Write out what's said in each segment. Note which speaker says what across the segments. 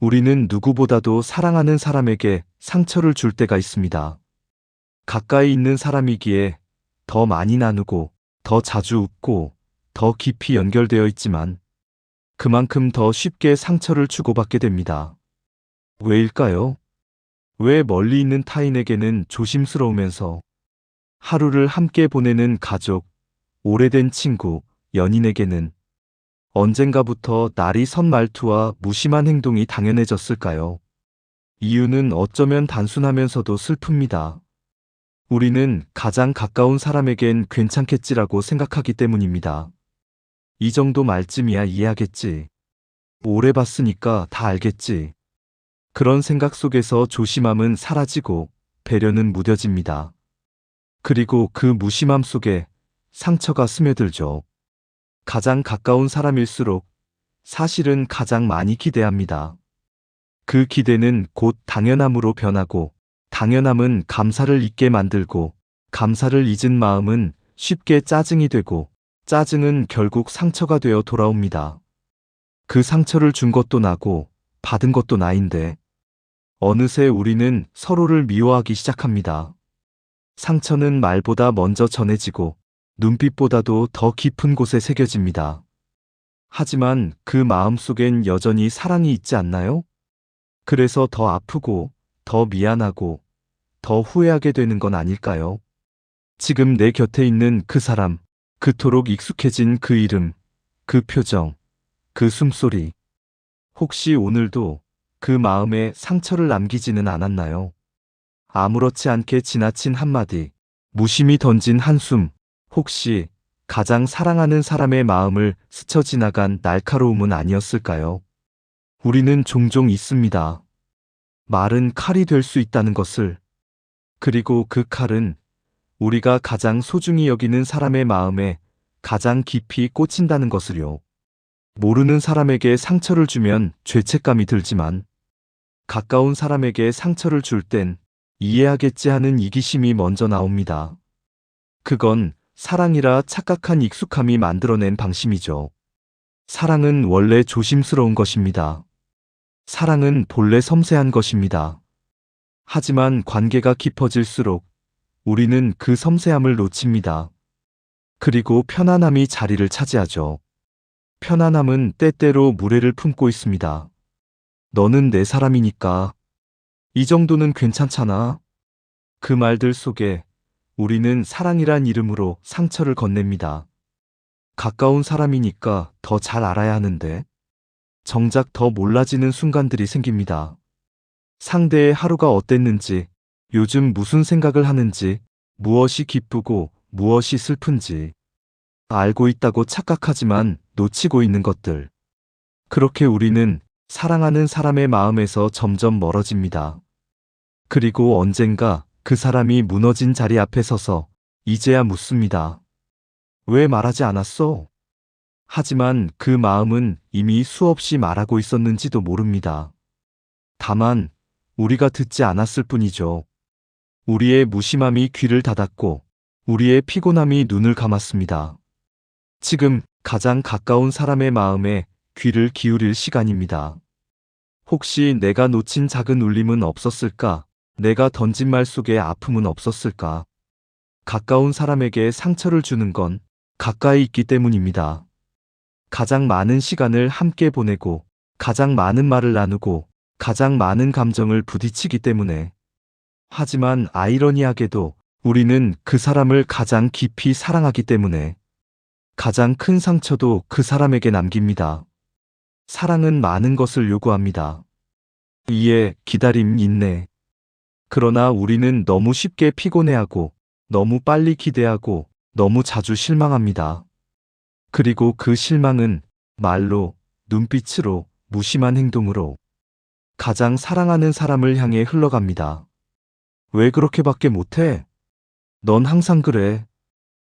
Speaker 1: 우리는 누구보다도 사랑하는 사람에게 상처를 줄 때가 있습니다. 가까이 있는 사람이기에 더 많이 나누고, 더 자주 웃고, 더 깊이 연결되어 있지만, 그만큼 더 쉽게 상처를 주고받게 됩니다. 왜일까요? 왜 멀리 있는 타인에게는 조심스러우면서 하루를 함께 보내는 가족, 오래된 친구, 연인에게는 언젠가부터 날이 선 말투와 무심한 행동이 당연해졌을까요? 이유는 어쩌면 단순하면서도 슬픕니다. 우리는 가장 가까운 사람에겐 괜찮겠지라고 생각하기 때문입니다. 이 정도 말쯤이야 이해하겠지. 오래 봤으니까 다 알겠지. 그런 생각 속에서 조심함은 사라지고 배려는 무뎌집니다. 그리고 그 무심함 속에 상처가 스며들죠. 가장 가까운 사람일수록 사실은 가장 많이 기대합니다. 그 기대는 곧 당연함으로 변하고, 당연함은 감사를 잊게 만들고, 감사를 잊은 마음은 쉽게 짜증이 되고, 짜증은 결국 상처가 되어 돌아옵니다. 그 상처를 준 것도 나고, 받은 것도 나인데, 어느새 우리는 서로를 미워하기 시작합니다. 상처는 말보다 먼저 전해지고, 눈빛보다도 더 깊은 곳에 새겨집니다. 하지만 그 마음 속엔 여전히 사랑이 있지 않나요? 그래서 더 아프고, 더 미안하고, 더 후회하게 되는 건 아닐까요? 지금 내 곁에 있는 그 사람, 그토록 익숙해진 그 이름, 그 표정, 그 숨소리. 혹시 오늘도 그 마음에 상처를 남기지는 않았나요? 아무렇지 않게 지나친 한마디, 무심히 던진 한숨, 혹시 가장 사랑하는 사람의 마음을 스쳐 지나간 날카로움은 아니었을까요? 우리는 종종 잊습니다. 말은 칼이 될 수 있다는 것을. 그리고 그 칼은 우리가 가장 소중히 여기는 사람의 마음에 가장 깊이 꽂힌다는 것을요. 모르는 사람에게 상처를 주면 죄책감이 들지만, 가까운 사람에게 상처를 줄 땐 이해하겠지 하는 이기심이 먼저 나옵니다. 그건 사랑이라 착각한 익숙함이 만들어낸 방심이죠. 사랑은 원래 조심스러운 것입니다. 사랑은 본래 섬세한 것입니다. 하지만 관계가 깊어질수록 우리는 그 섬세함을 놓칩니다. 그리고 편안함이 자리를 차지하죠. 편안함은 때때로 무례를 품고 있습니다. 너는 내 사람이니까 이 정도는 괜찮잖아. 그 말들 속에 우리는 사랑이란 이름으로 상처를 건넵니다. 가까운 사람이니까 더 잘 알아야 하는데, 정작 더 몰라지는 순간들이 생깁니다. 상대의 하루가 어땠는지, 요즘 무슨 생각을 하는지, 무엇이 기쁘고 무엇이 슬픈지 알고 있다고 착각하지만 놓치고 있는 것들. 그렇게 우리는 사랑하는 사람의 마음에서 점점 멀어집니다. 그리고 언젠가 그 사람이 무너진 자리 앞에 서서 이제야 묻습니다. 왜 말하지 않았어? 하지만 그 마음은 이미 수없이 말하고 있었는지도 모릅니다. 다만 우리가 듣지 않았을 뿐이죠. 우리의 무심함이 귀를 닫았고, 우리의 피곤함이 눈을 감았습니다. 지금 가장 가까운 사람의 마음에 귀를 기울일 시간입니다. 혹시 내가 놓친 작은 울림은 없었을까? 내가 던진 말 속에 아픔은 없었을까? 가까운 사람에게 상처를 주는 건 가까이 있기 때문입니다. 가장 많은 시간을 함께 보내고, 가장 많은 말을 나누고, 가장 많은 감정을 부딪히기 때문에. 하지만 아이러니하게도 우리는 그 사람을 가장 깊이 사랑하기 때문에 가장 큰 상처도 그 사람에게 남깁니다. 사랑은 많은 것을 요구합니다. 이해, 기다림, 인내. 그러나 우리는 너무 쉽게 피곤해하고, 너무 빨리 기대하고, 너무 자주 실망합니다. 그리고 그 실망은 말로, 눈빛으로, 무심한 행동으로 가장 사랑하는 사람을 향해 흘러갑니다. 왜 그렇게밖에 못해? 넌 항상 그래.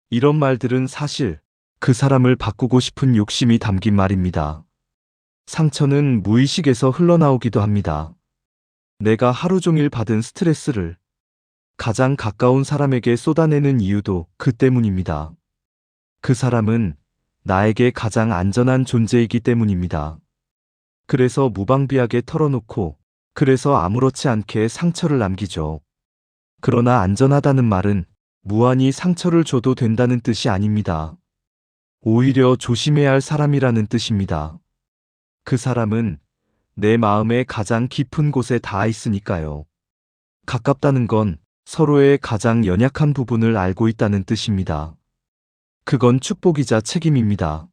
Speaker 1: 이런 말들은 사실 그 사람을 바꾸고 싶은 욕심이 담긴 말입니다. 상처는 무의식에서 흘러나오기도 합니다. 내가 하루 종일 받은 스트레스를 가장 가까운 사람에게 쏟아내는 이유도 그 때문입니다. 그 사람은 나에게 가장 안전한 존재이기 때문입니다. 그래서 무방비하게 털어놓고, 그래서 아무렇지 않게 상처를 남기죠. 그러나 안전하다는 말은 무한히 상처를 줘도 된다는 뜻이 아닙니다. 오히려 조심해야 할 사람이라는 뜻입니다. 그 사람은 내 마음의 가장 깊은 곳에 닿아 있으니까요. 가깝다는 건 서로의 가장 연약한 부분을 알고 있다는 뜻입니다. 그건 축복이자 책임입니다.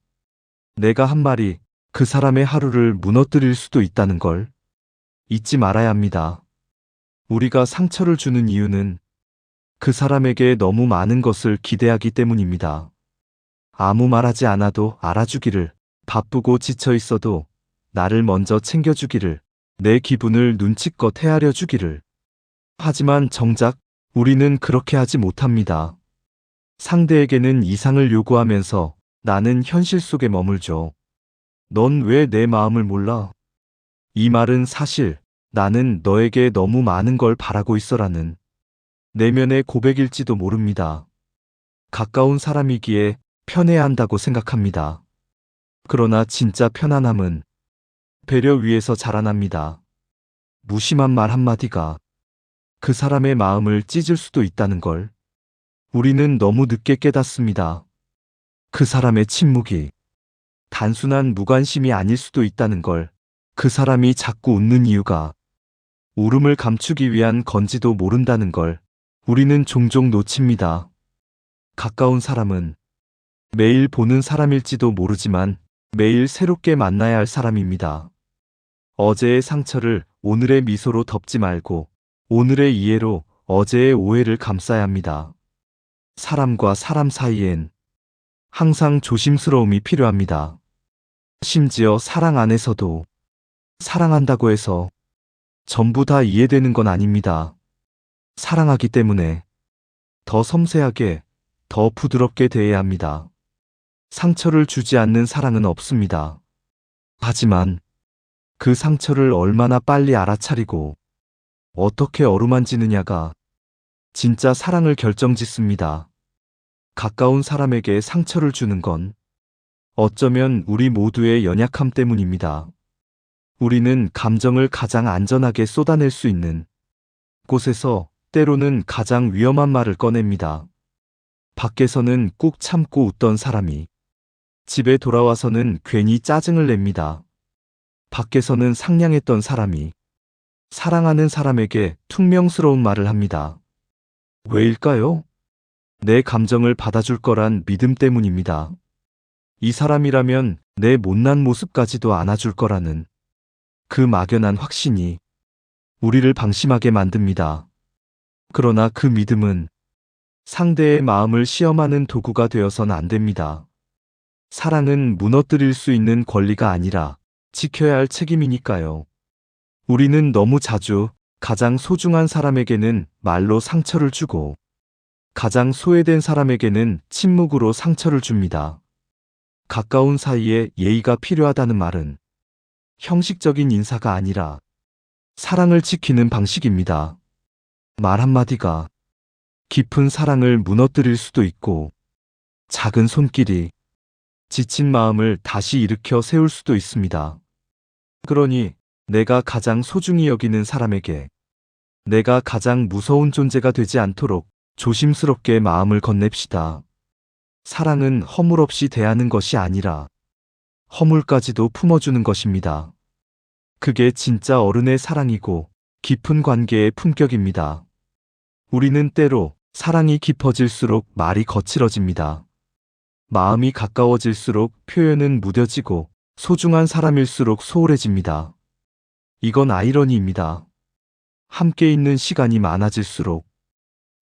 Speaker 1: 내가 한 말이 그 사람의 하루를 무너뜨릴 수도 있다는 걸 잊지 말아야 합니다. 우리가 상처를 주는 이유는 그 사람에게 너무 많은 것을 기대하기 때문입니다. 아무 말하지 않아도 알아주기를, 바쁘고 지쳐 있어도 나를 먼저 챙겨주기를, 내 기분을 눈치껏 헤아려 주기를. 하지만 정작 우리는 그렇게 하지 못합니다. 상대에게는 이상을 요구하면서 나는 현실 속에 머물죠. 넌 왜 내 마음을 몰라? 이 말은 사실 나는 너에게 너무 많은 걸 바라고 있어라는 내면의 고백일지도 모릅니다. 가까운 사람이기에 편해야 한다고 생각합니다. 그러나 진짜 편안함은 배려 위에서 자라납니다. 무심한 말 한마디가 그 사람의 마음을 찢을 수도 있다는 걸 우리는 너무 늦게 깨닫습니다. 그 사람의 침묵이 단순한 무관심이 아닐 수도 있다는 걸, 그 사람이 자꾸 웃는 이유가 울음을 감추기 위한 건지도 모른다는 걸 우리는 종종 놓칩니다. 가까운 사람은 매일 보는 사람일지도 모르지만 매일 새롭게 만나야 할 사람입니다. 어제의 상처를 오늘의 미소로 덮지 말고 오늘의 이해로 어제의 오해를 감싸야 합니다. 사람과 사람 사이엔 항상 조심스러움이 필요합니다. 심지어 사랑 안에서도 사랑한다고 해서 전부 다 이해되는 건 아닙니다. 사랑하기 때문에 더 섬세하게, 더 부드럽게 대해야 합니다. 상처를 주지 않는 사랑은 없습니다. 하지만 그 상처를 얼마나 빨리 알아차리고 어떻게 어루만지느냐가 진짜 사랑을 결정짓습니다. 가까운 사람에게 상처를 주는 건 어쩌면 우리 모두의 연약함 때문입니다. 우리는 감정을 가장 안전하게 쏟아낼 수 있는 곳에서 때로는 가장 위험한 말을 꺼냅니다. 밖에서는 꾹 참고 웃던 사람이 집에 돌아와서는 괜히 짜증을 냅니다. 밖에서는 상냥했던 사람이 사랑하는 사람에게 퉁명스러운 말을 합니다. 왜일까요? 내 감정을 받아줄 거란 믿음 때문입니다. 이 사람이라면 내 못난 모습까지도 안아줄 거라는 그 막연한 확신이 우리를 방심하게 만듭니다. 그러나 그 믿음은 상대의 마음을 시험하는 도구가 되어서는 안 됩니다. 사랑은 무너뜨릴 수 있는 권리가 아니라 지켜야 할 책임이니까요. 우리는 너무 자주 가장 소중한 사람에게는 말로 상처를 주고 가장 소외된 사람에게는 침묵으로 상처를 줍니다. 가까운 사이에 예의가 필요하다는 말은 형식적인 인사가 아니라 사랑을 지키는 방식입니다. 말 한마디가 깊은 사랑을 무너뜨릴 수도 있고 작은 손길이 지친 마음을 다시 일으켜 세울 수도 있습니다. 그러니 내가 가장 소중히 여기는 사람에게 내가 가장 무서운 존재가 되지 않도록 조심스럽게 마음을 건넵시다. 사랑은 허물 없이 대하는 것이 아니라 허물까지도 품어주는 것입니다. 그게 진짜 어른의 사랑이고 깊은 관계의 품격입니다. 우리는 때로 사랑이 깊어질수록 말이 거칠어집니다. 마음이 가까워질수록 표현은 무뎌지고 소중한 사람일수록 소홀해집니다. 이건 아이러니입니다. 함께 있는 시간이 많아질수록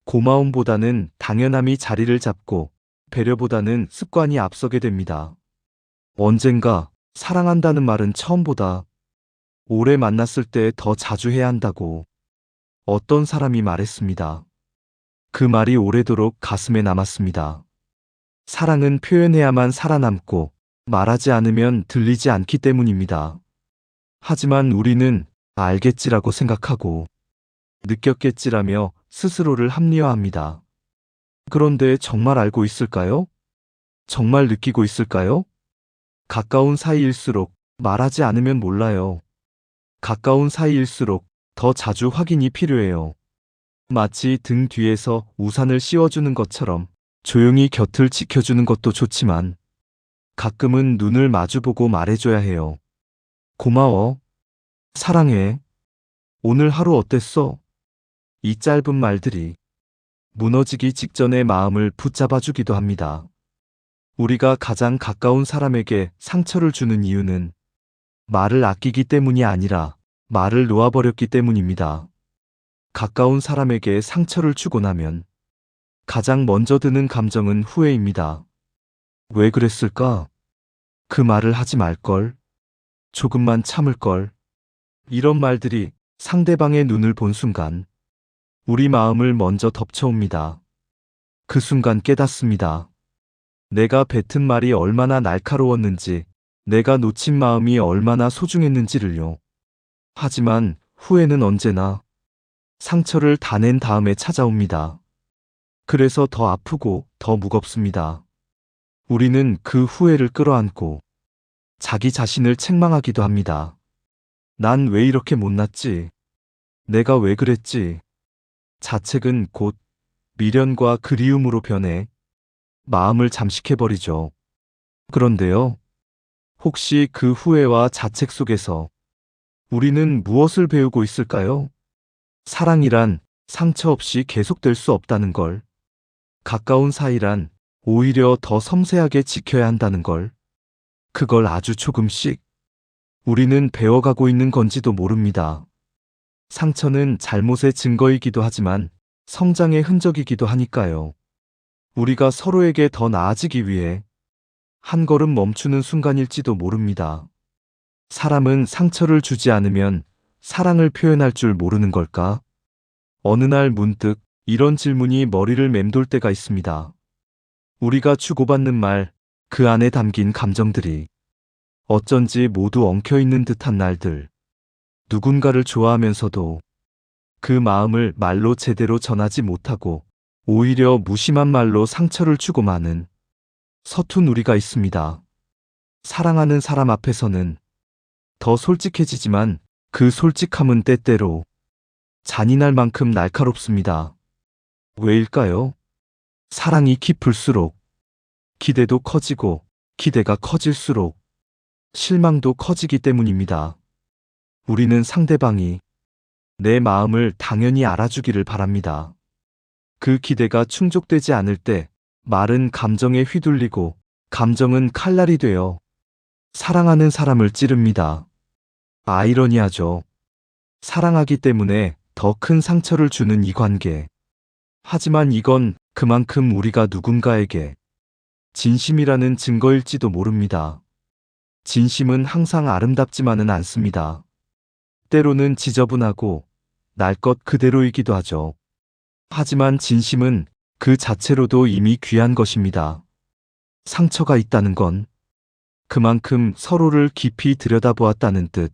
Speaker 1: 고마움보다는 당연함이 자리를 잡고 배려보다는 습관이 앞서게 됩니다. 언젠가 사랑한다는 말은 처음보다 오래 만났을 때 더 자주 해야 한다고 어떤 사람이 말했습니다. 그 말이 오래도록 가슴에 남았습니다. 사랑은 표현해야만 살아남고 말하지 않으면 들리지 않기 때문입니다. 하지만 우리는 알겠지라고 생각하고 느꼈겠지라며 스스로를 합리화합니다. 그런데 정말 알고 있을까요? 정말 느끼고 있을까요? 가까운 사이일수록 말하지 않으면 몰라요. 가까운 사이일수록 더 자주 확인이 필요해요. 마치 등 뒤에서 우산을 씌워주는 것처럼 조용히 곁을 지켜주는 것도 좋지만 가끔은 눈을 마주보고 말해줘야 해요. 고마워. 사랑해. 오늘 하루 어땠어? 이 짧은 말들이 무너지기 직전의 마음을 붙잡아주기도 합니다. 우리가 가장 가까운 사람에게 상처를 주는 이유는 말을 아끼기 때문이 아니라 말을 놓아버렸기 때문입니다. 가까운 사람에게 상처를 주고 나면 가장 먼저 드는 감정은 후회입니다. 왜 그랬을까? 그 말을 하지 말걸. 조금만 참을걸. 이런 말들이 상대방의 눈을 본 순간 우리 마음을 먼저 덮쳐옵니다. 그 순간 깨닫습니다. 내가 뱉은 말이 얼마나 날카로웠는지, 내가 놓친 마음이 얼마나 소중했는지를요. 하지만 후회는 언제나 상처를 다 낸 다음에 찾아옵니다. 그래서 더 아프고 더 무겁습니다. 우리는 그 후회를 끌어안고 자기 자신을 책망하기도 합니다. 난 왜 이렇게 못났지? 내가 왜 그랬지? 자책은 곧 미련과 그리움으로 변해 마음을 잠식해버리죠. 그런데요, 혹시 그 후회와 자책 속에서 우리는 무엇을 배우고 있을까요? 사랑이란 상처 없이 계속될 수 없다는 걸, 가까운 사이란 오히려 더 섬세하게 지켜야 한다는 걸, 그걸 아주 조금씩 우리는 배워가고 있는 건지도 모릅니다. 상처는 잘못의 증거이기도 하지만 성장의 흔적이기도 하니까요. 우리가 서로에게 더 나아지기 위해 한 걸음 멈추는 순간일지도 모릅니다. 사람은 상처를 주지 않으면 사랑을 표현할 줄 모르는 걸까? 어느 날 문득 이런 질문이 머리를 맴돌 때가 있습니다. 우리가 주고받는 말, 그 안에 담긴 감정들이 어쩐지 모두 엉켜있는 듯한 날들. 누군가를 좋아하면서도 그 마음을 말로 제대로 전하지 못하고 오히려 무심한 말로 상처를 주고 마는 서툰 우리가 있습니다. 사랑하는 사람 앞에서는 더 솔직해지지만 그 솔직함은 때때로 잔인할 만큼 날카롭습니다. 왜일까요? 사랑이 깊을수록 기대도 커지고 기대가 커질수록 실망도 커지기 때문입니다. 우리는 상대방이 내 마음을 당연히 알아주기를 바랍니다. 그 기대가 충족되지 않을 때 말은 감정에 휘둘리고 감정은 칼날이 되어 사랑하는 사람을 찌릅니다. 아이러니하죠. 사랑하기 때문에 더 큰 상처를 주는 이 관계. 하지만 이건 그만큼 우리가 누군가에게 진심이라는 증거일지도 모릅니다. 진심은 항상 아름답지만은 않습니다. 때로는 지저분하고 날 것 그대로이기도 하죠. 하지만 진심은 그 자체로도 이미 귀한 것입니다. 상처가 있다는 건 그만큼 서로를 깊이 들여다보았다는 뜻.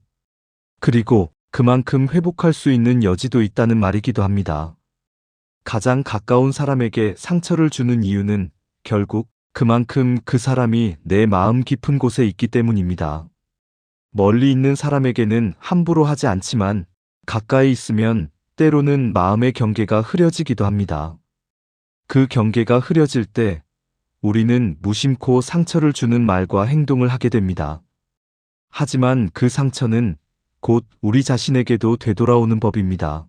Speaker 1: 그리고 그만큼 회복할 수 있는 여지도 있다는 말이기도 합니다. 가장 가까운 사람에게 상처를 주는 이유는 결국 그만큼 그 사람이 내 마음 깊은 곳에 있기 때문입니다. 멀리 있는 사람에게는 함부로 하지 않지만 가까이 있으면 때로는 마음의 경계가 흐려지기도 합니다. 그 경계가 흐려질 때 우리는 무심코 상처를 주는 말과 행동을 하게 됩니다. 하지만 그 상처는 곧 우리 자신에게도 되돌아오는 법입니다.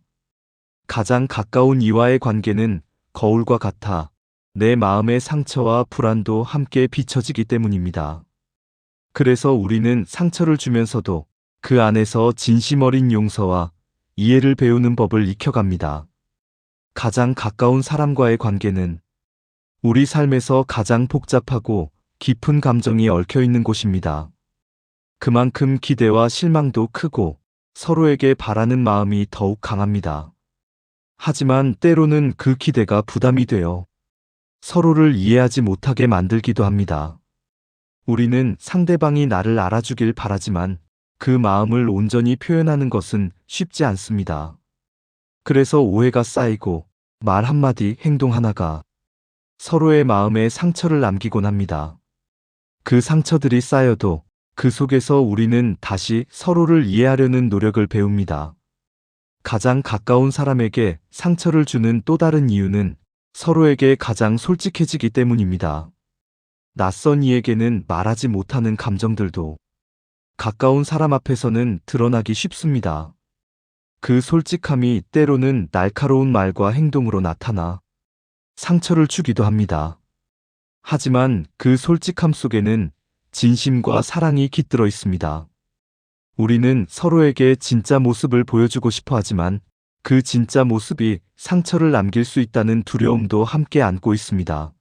Speaker 1: 가장 가까운 이와의 관계는 거울과 같아 내 마음의 상처와 불안도 함께 비춰지기 때문입니다. 그래서 우리는 상처를 주면서도 그 안에서 진심 어린 용서와 이해를 배우는 법을 익혀갑니다. 가장 가까운 사람과의 관계는 우리 삶에서 가장 복잡하고 깊은 감정이 얽혀 있는 곳입니다. 그만큼 기대와 실망도 크고 서로에게 바라는 마음이 더욱 강합니다. 하지만 때로는 그 기대가 부담이 되어 서로를 이해하지 못하게 만들기도 합니다. 우리는 상대방이 나를 알아주길 바라지만 그 마음을 온전히 표현하는 것은 쉽지 않습니다. 그래서 오해가 쌓이고 말 한마디, 행동 하나가 서로의 마음에 상처를 남기곤 합니다. 그 상처들이 쌓여도 그 속에서 우리는 다시 서로를 이해하려는 노력을 배웁니다. 가장 가까운 사람에게 상처를 주는 또 다른 이유는 서로에게 가장 솔직해지기 때문입니다. 낯선 이에게는 말하지 못하는 감정들도 가까운 사람 앞에서는 드러나기 쉽습니다. 그 솔직함이 때로는 날카로운 말과 행동으로 나타나 상처를 주기도 합니다. 하지만 그 솔직함 속에는 진심과 사랑이 깃들어 있습니다. 우리는 서로에게 진짜 모습을 보여주고 싶어 하지만 그 진짜 모습이 상처를 남길 수 있다는 두려움도 함께 안고 있습니다.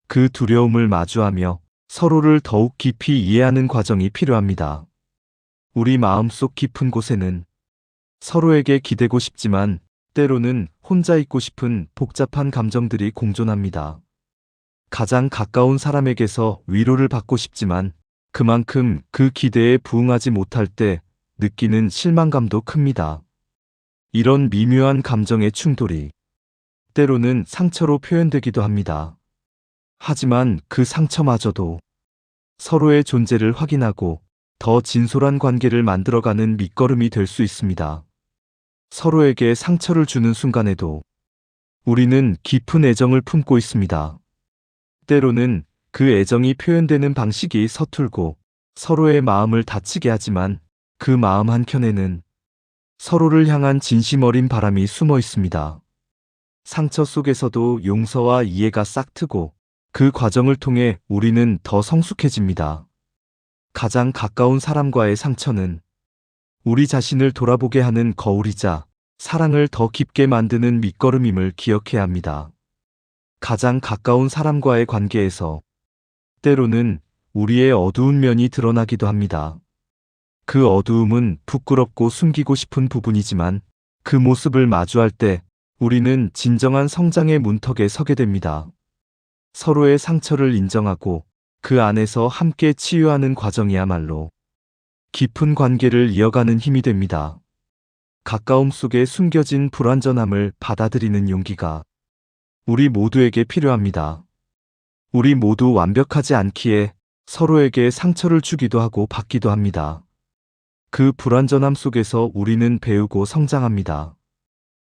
Speaker 1: 그 두려움을 마주하며 서로를 더욱 깊이 이해하는 과정이 필요합니다. 우리 마음속 깊은 곳에는 서로에게 기대고 싶지만 때로는 혼자 있고 싶은 복잡한 감정들이 공존합니다. 가장 가까운 사람에게서 위로를 받고 싶지만 그만큼 그 기대에 부응하지 못할 때 느끼는 실망감도 큽니다. 이런 미묘한 감정의 충돌이 때로는 상처로 표현되기도 합니다. 하지만 그 상처마저도 서로의 존재를 확인하고 더 진솔한 관계를 만들어가는 밑거름이 될 수 있습니다. 서로에게 상처를 주는 순간에도 우리는 깊은 애정을 품고 있습니다. 때로는 그 애정이 표현되는 방식이 서툴고 서로의 마음을 다치게 하지만 그 마음 한켠에는 서로를 향한 진심 어린 바람이 숨어 있습니다. 상처 속에서도 용서와 이해가 싹트고 그 과정을 통해 우리는 더 성숙해집니다. 가장 가까운 사람과의 상처는 우리 자신을 돌아보게 하는 거울이자 사랑을 더 깊게 만드는 밑거름임을 기억해야 합니다. 가장 가까운 사람과의 관계에서 때로는 우리의 어두운 면이 드러나기도 합니다. 그 어두움은 부끄럽고 숨기고 싶은 부분이지만 그 모습을 마주할 때 우리는 진정한 성장의 문턱에 서게 됩니다. 서로의 상처를 인정하고 그 안에서 함께 치유하는 과정이야말로 깊은 관계를 이어가는 힘이 됩니다. 가까움 속에 숨겨진 불완전함을 받아들이는 용기가 우리 모두에게 필요합니다. 우리 모두 완벽하지 않기에 서로에게 상처를 주기도 하고 받기도 합니다. 그 불완전함 속에서 우리는 배우고 성장합니다.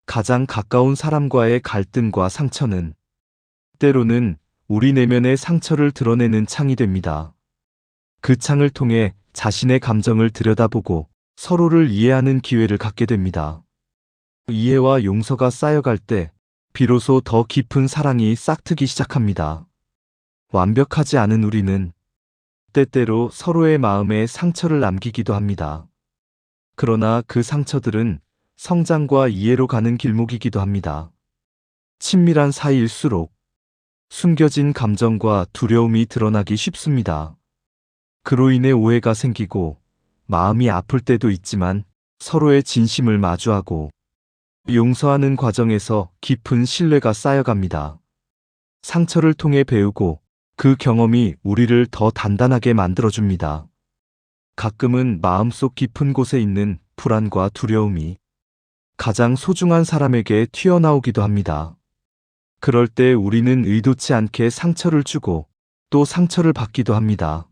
Speaker 1: 가장 가까운 사람과의 갈등과 상처는 때로는 우리 내면의 상처를 드러내는 창이 됩니다. 그 창을 통해 자신의 감정을 들여다보고 서로를 이해하는 기회를 갖게 됩니다. 이해와 용서가 쌓여갈 때 비로소 더 깊은 사랑이 싹트기 시작합니다. 완벽하지 않은 우리는 때때로 서로의 마음에 상처를 남기기도 합니다. 그러나 그 상처들은 성장과 이해로 가는 길목이기도 합니다. 친밀한 사이일수록 숨겨진 감정과 두려움이 드러나기 쉽습니다. 그로 인해 오해가 생기고 마음이 아플 때도 있지만 서로의 진심을 마주하고 용서하는 과정에서 깊은 신뢰가 쌓여갑니다. 상처를 통해 배우고 그 경험이 우리를 더 단단하게 만들어줍니다. 가끔은 마음속 깊은 곳에 있는 불안과 두려움이 가장 소중한 사람에게 튀어나오기도 합니다. 그럴 때 우리는 의도치 않게 상처를 주고 또 상처를 받기도 합니다.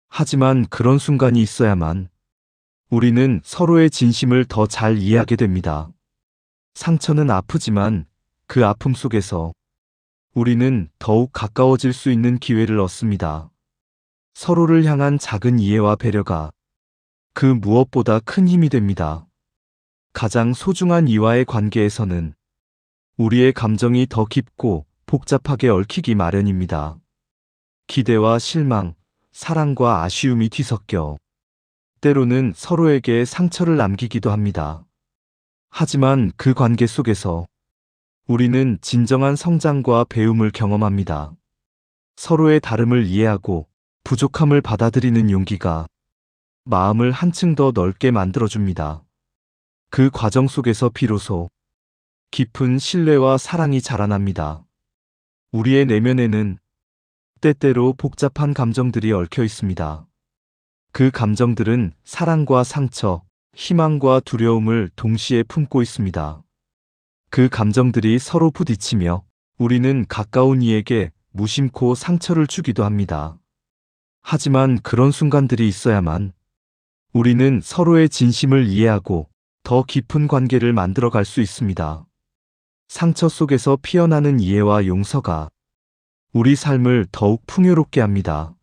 Speaker 1: 하지만 그런 순간이 있어야만 우리는 서로의 진심을 더 잘 이해하게 됩니다. 상처는 아프지만 그 아픔 속에서 우리는 더욱 가까워질 수 있는 기회를 얻습니다. 서로를 향한 작은 이해와 배려가 그 무엇보다 큰 힘이 됩니다. 가장 소중한 이와의 관계에서는 우리의 감정이 더 깊고 복잡하게 얽히기 마련입니다. 기대와 실망, 사랑과 아쉬움이 뒤섞여 때로는 서로에게 상처를 남기기도 합니다. 하지만 그 관계 속에서 우리는 진정한 성장과 배움을 경험합니다. 서로의 다름을 이해하고 부족함을 받아들이는 용기가 마음을 한층 더 넓게 만들어줍니다. 그 과정 속에서 비로소 깊은 신뢰와 사랑이 자라납니다. 우리의 내면에는 때때로 복잡한 감정들이 얽혀 있습니다. 그 감정들은 사랑과 상처, 희망과 두려움을 동시에 품고 있습니다. 그 감정들이 서로 부딪히며 우리는 가까운 이에게 무심코 상처를 주기도 합니다. 하지만 그런 순간들이 있어야만 우리는 서로의 진심을 이해하고 더 깊은 관계를 만들어갈 수 있습니다. 상처 속에서 피어나는 이해와 용서가 우리 삶을 더욱 풍요롭게 합니다.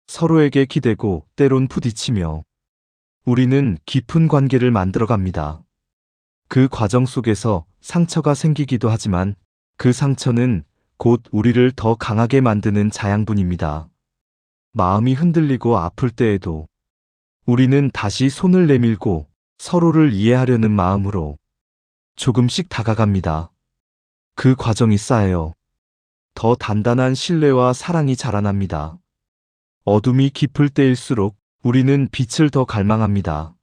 Speaker 1: 서로에게 기대고 때론 부딪히며 우리는 깊은 관계를 만들어갑니다. 그 과정 속에서 상처가 생기기도 하지만 그 상처는 곧 우리를 더 강하게 만드는 자양분입니다. 마음이 흔들리고 아플 때에도 우리는 다시 손을 내밀고 서로를 이해하려는 마음으로 조금씩 다가갑니다. 그 과정이 쌓여 더 단단한 신뢰와 사랑이 자라납니다. 어둠이 깊을 때일수록 우리는 빛을 더 갈망합니다.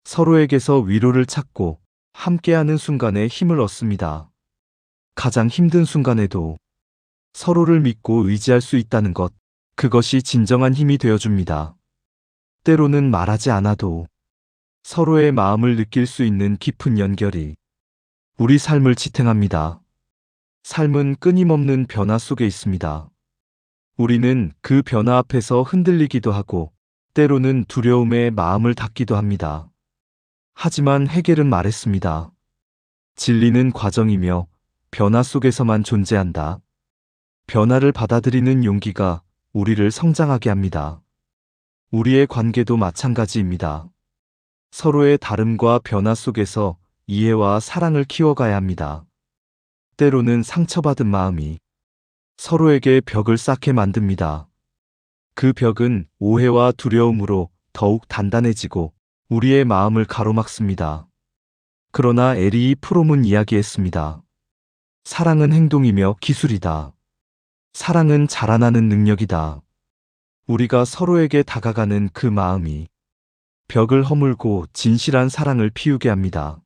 Speaker 1: 서로에게서 위로를 찾고 함께하는 순간에 힘을 얻습니다. 가장 힘든 순간에도 서로를 믿고 의지할 수 있다는 것, 그것이 진정한 힘이 되어줍니다. 때로는 말하지 않아도 서로의 마음을 느낄 수 있는 깊은 연결이 우리 삶을 지탱합니다. 삶은 끊임없는 변화 속에 있습니다. 우리는 그 변화 앞에서 흔들리기도 하고 때로는 두려움에 마음을 닫기도 합니다. 하지만 헤겔은 말했습니다. 진리는 과정이며 변화 속에서만 존재한다. 변화를 받아들이는 용기가 우리를 성장하게 합니다. 우리의 관계도 마찬가지입니다. 서로의 다름과 변화 속에서 이해와 사랑을 키워가야 합니다. 때로는 상처받은 마음이 서로에게 벽을 쌓게 만듭니다. 그 벽은 오해와 두려움으로 더욱 단단해지고 우리의 마음을 가로막습니다. 그러나 에리히 프롬은 이야기했습니다. 사랑은 행동이며 기술이다. 사랑은 자라나는 능력이다. 우리가 서로에게 다가가는 그 마음이 벽을 허물고 진실한 사랑을 피우게 합니다.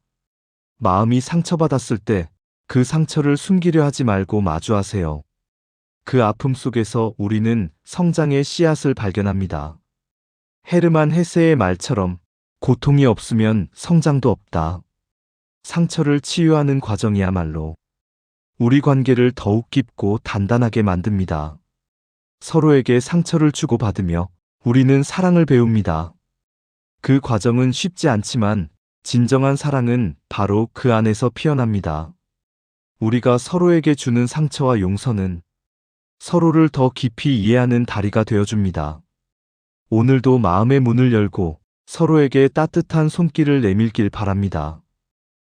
Speaker 1: 마음이 상처받았을 때 그 상처를 숨기려 하지 말고 마주하세요. 그 아픔 속에서 우리는 성장의 씨앗을 발견합니다. 헤르만 헤세의 말처럼 고통이 없으면 성장도 없다. 상처를 치유하는 과정이야말로 우리 관계를 더욱 깊고 단단하게 만듭니다. 서로에게 상처를 주고받으며 우리는 사랑을 배웁니다. 그 과정은 쉽지 않지만 진정한 사랑은 바로 그 안에서 피어납니다. 우리가 서로에게 주는 상처와 용서는 서로를 더 깊이 이해하는 다리가 되어줍니다. 오늘도 마음의 문을 열고 서로에게 따뜻한 손길을 내밀길 바랍니다.